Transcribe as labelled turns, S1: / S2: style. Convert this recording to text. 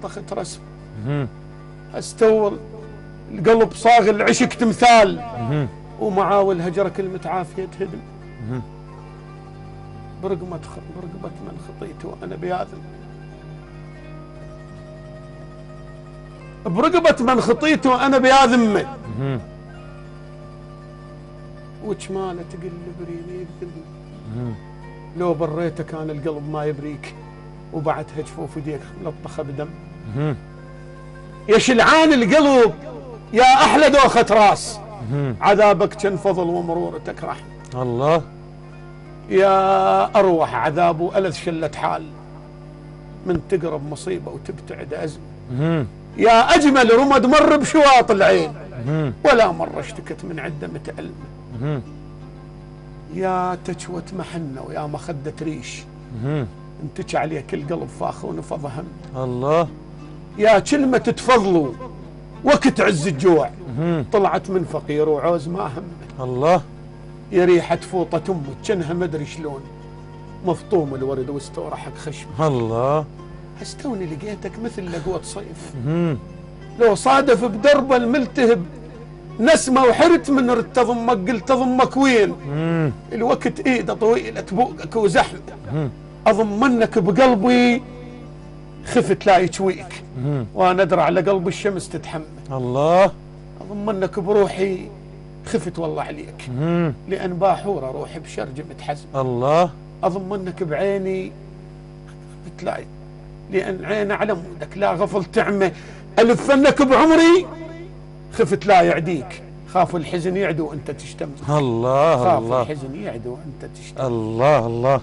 S1: طخت رسم. استول القلب صاغ العشق تمثال، ومعاول هجرك المتعافية تهدم. برقبة من خطيت وأنا بياذم، برقبة من خطيت وأنا بياذم، وجماله تقل بريني بذل. لو بريته كان القلب ما يبريك، وبعدها جفوف يديك ملطخه بدم. يا شلعان القلب يا احلى دوخه راس، عذابك كان فضل ومرورتك رحمه.
S2: الله.
S1: يا اروح عذاب والذ شله حال، من تقرب مصيبه وتبتعد ازمه. يا اجمل رمد مر بشواط العين، ولا مره اشتكت من عده متألمه. يا تجوة محنة ويا مخدة ريش، انتج عليك القلب فاخ ونفض هم.
S2: الله.
S1: يا كلمة تفضلوا وقت عز الجوع، طلعت من فقير وعوز ما همه.
S2: الله.
S1: يا ريحة فوطة امك كنها مدري شلون، مفطوم الورد واستورحك خشم.
S2: الله.
S1: استوني لقيتك مثل لقوة صيف، لو صادف بدرب الملتهب نسمة وحرت من رت ضمك، قلت ضمك وين؟ الوقت ايده طويلة تبوقك وزحمة، اضمنك بقلبي خفت لا يشويك، وانا ادرى على قلب الشمس تتحمل.
S2: الله.
S1: اضمنك بروحي خفت والله عليك، لان باحوره روحي بشرج متحزم.
S2: الله.
S1: اضمنك بعيني خفت لا، لان عيني على مودك لا غفل تعمى، الفنك بعمري خفت لا يعديك، خاف الحزن يعدو وانت تشتم.
S2: الله.
S1: خاف
S2: الله.
S1: الحزن يعدو وانت تشتم.
S2: الله. الله.